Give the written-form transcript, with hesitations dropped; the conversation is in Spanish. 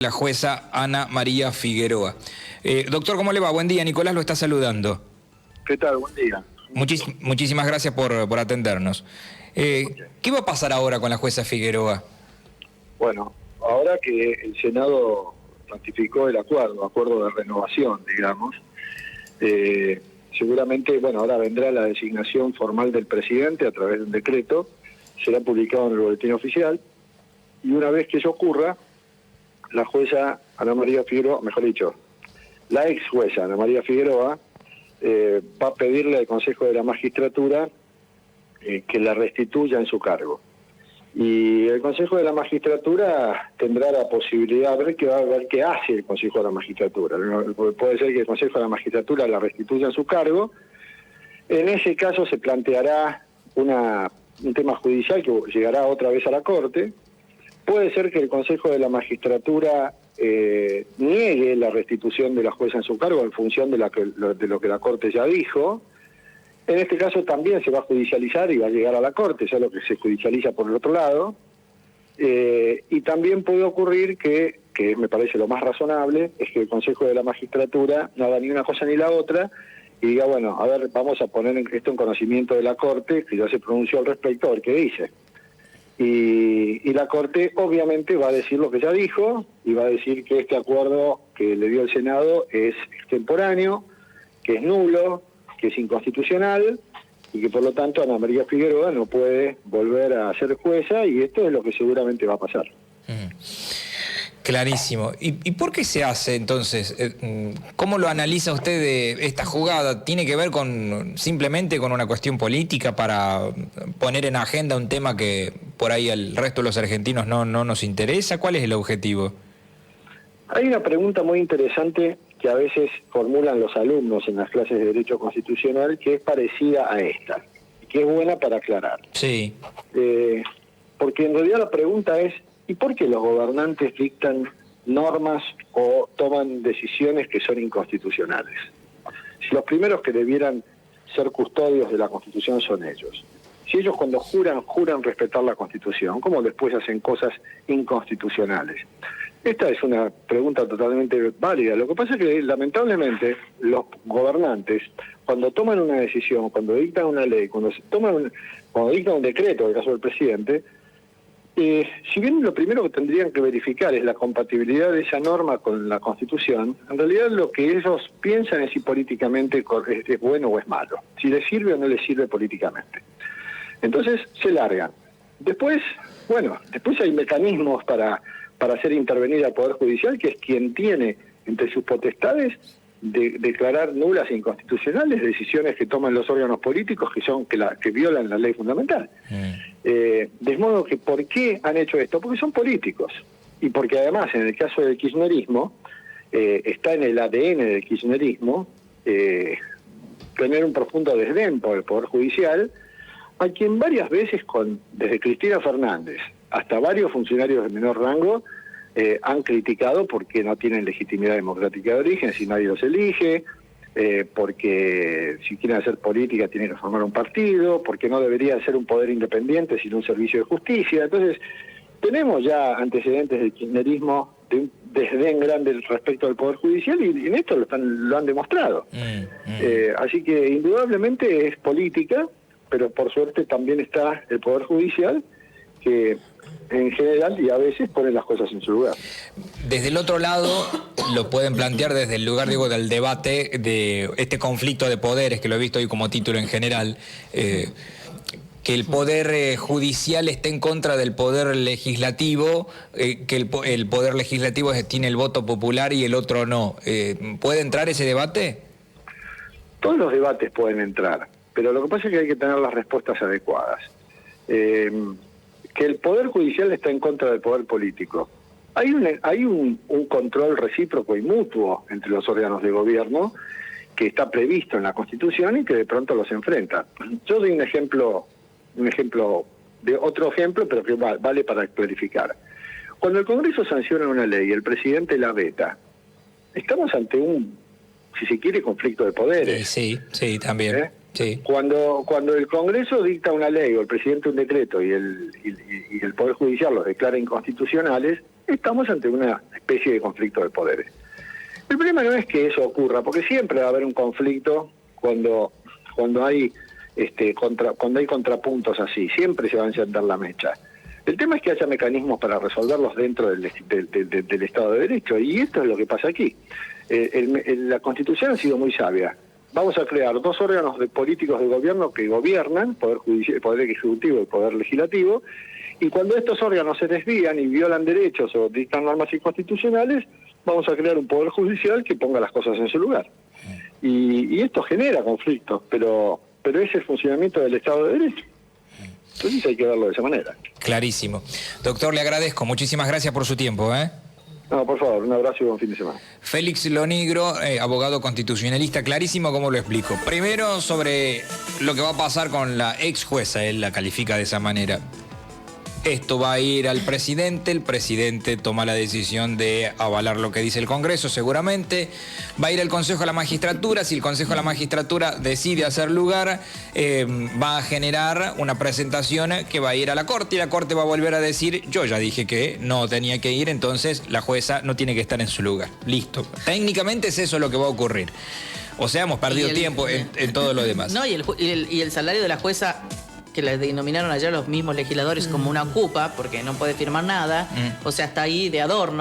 La jueza Ana María Figueroa. Doctor, ¿cómo le va? Buen día, Nicolás lo está saludando. ¿Qué tal? Buen día. Muchísimas gracias por atendernos. ¿Qué va a pasar ahora con la jueza Figueroa? Bueno, ahora que el Senado ratificó el acuerdo de renovación, digamos, seguramente, bueno, ahora vendrá la designación formal del presidente a través de un decreto, será publicado en el boletín oficial, y una vez que eso ocurra, la jueza Ana María Figueroa, mejor dicho, la ex jueza Ana María Figueroa, va a pedirle al Consejo de la Magistratura que la restituya en su cargo. Y el Consejo de la Magistratura tendrá la posibilidad de ver qué hace el Consejo de la Magistratura. Puede ser que el Consejo de la Magistratura la restituya en su cargo. En ese caso se planteará un tema judicial que llegará otra vez a la Corte. Puede ser que el Consejo de la Magistratura niegue la restitución de la jueza en su cargo en función de lo que la Corte ya dijo. En este caso también se va a judicializar y va a llegar a la Corte, ya lo que se judicializa por el otro lado. Y también puede ocurrir que me parece lo más razonable, es que el Consejo de la Magistratura no haga ni una cosa ni la otra y diga, bueno, a ver, vamos a poner esto en conocimiento de la Corte, que ya se pronunció al respecto, a ver qué dice. Y la Corte obviamente va a decir lo que ya dijo y va a decir que este acuerdo que le dio el Senado es extemporáneo, que es nulo, que es inconstitucional y que por lo tanto Ana María Figueroa no puede volver a ser jueza, y esto es lo que seguramente va a pasar. Clarísimo. ¿Y por qué se hace entonces? ¿Cómo lo analiza usted de esta jugada? ¿Tiene que ver simplemente con una cuestión política para poner en agenda un tema que por ahí al resto de los argentinos no nos interesa? ¿Cuál es el objetivo? Hay una pregunta muy interesante que a veces formulan los alumnos en las clases de Derecho Constitucional, que es parecida a esta, y que es buena para aclarar. Sí. Porque en realidad la pregunta es, ¿y por qué los gobernantes dictan normas o toman decisiones que son inconstitucionales? Si los primeros que debieran ser custodios de la Constitución son ellos. Si ellos cuando juran respetar la Constitución, ¿cómo después hacen cosas inconstitucionales? Esta es una pregunta totalmente válida. Lo que pasa es que, lamentablemente, los gobernantes, cuando toman una decisión, cuando dictan una ley, cuando dictan un decreto, en el caso del presidente, si bien lo primero que tendrían que verificar es la compatibilidad de esa norma con la Constitución, en realidad lo que ellos piensan es si políticamente es bueno o es malo, si les sirve o no les sirve políticamente. Entonces se largan. Después hay mecanismos para hacer intervenir al Poder Judicial, que es quien tiene entre sus potestades de declarar nulas e inconstitucionales decisiones que toman los órganos políticos que violan la ley fundamental. De modo que, ¿por qué han hecho esto? Porque son políticos. Y porque además, en el caso del kirchnerismo, está en el ADN del kirchnerismo tener un profundo desdén por el Poder Judicial, a quien varias veces, desde Cristina Fernández hasta varios funcionarios de menor rango, han criticado porque no tienen legitimidad democrática de origen, si nadie los elige, porque si quieren hacer política tienen que formar un partido, porque no debería ser un poder independiente sino un servicio de justicia. Entonces, tenemos ya antecedentes del kirchnerismo de un desdén grande respecto al Poder Judicial, y en esto lo han demostrado. Así que indudablemente es política, pero por suerte también está el Poder Judicial, que en general y a veces ponen las cosas en su lugar. Desde el otro lado lo pueden plantear desde el lugar, digo, del debate de este conflicto de poderes, que lo he visto hoy como título en general, que el poder judicial esté en contra del poder legislativo, que el poder legislativo tiene el voto popular y el otro no. ¿Puede entrar ese debate? Todos los debates pueden entrar, pero lo que pasa es que hay que tener las respuestas adecuadas. Que el Poder Judicial está en contra del poder político. Hay un control recíproco y mutuo entre los órganos de gobierno que está previsto en la Constitución y que de pronto los enfrenta. Yo doy un ejemplo de otro ejemplo, pero que vale para clarificar. Cuando el Congreso sanciona una ley y el presidente la veta, estamos ante un, si se quiere, conflicto de poderes. Sí, también. Sí. Cuando el Congreso dicta una ley o el presidente un decreto y el Poder Judicial los declara inconstitucionales, estamos ante una especie de conflicto de poderes. El problema no es que eso ocurra, porque siempre va a haber un conflicto cuando hay cuando hay contrapuntos así, siempre se va a encender la mecha. El tema es que haya mecanismos para resolverlos dentro del Estado de Derecho, y esto es lo que pasa aquí. La Constitución ha sido muy sabia. Vamos a crear dos órganos políticos de gobierno que gobiernan, Poder Ejecutivo y Poder Legislativo, y cuando estos órganos se desvían y violan derechos o dictan normas inconstitucionales, vamos a crear un Poder Judicial que ponga las cosas en su lugar. Y esto genera conflictos, pero es el funcionamiento del Estado de Derecho. Entonces hay que verlo de esa manera. Clarísimo. Doctor, le agradezco. Muchísimas gracias por su tiempo, ¿eh? No, por favor, un abrazo y buen fin de semana. Félix Lonigro, abogado constitucionalista, clarísimo cómo lo explico. Primero, sobre lo que va a pasar con la ex jueza, él la califica de esa manera. Esto va a ir al presidente, el presidente toma la decisión de avalar lo que dice el Congreso seguramente, va a ir al Consejo de la Magistratura, si el Consejo de la Magistratura decide hacer lugar, va a generar una presentación que va a ir a la Corte y la Corte va a volver a decir, yo ya dije que no tenía que ir, entonces la jueza no tiene que estar en su lugar. Listo. Técnicamente es eso lo que va a ocurrir. O sea, hemos perdido tiempo en todo lo demás. No, y el salario de la jueza, que la denominaron ayer los mismos legisladores como una ocupa, porque no puede firmar nada, o sea, está ahí de adorno.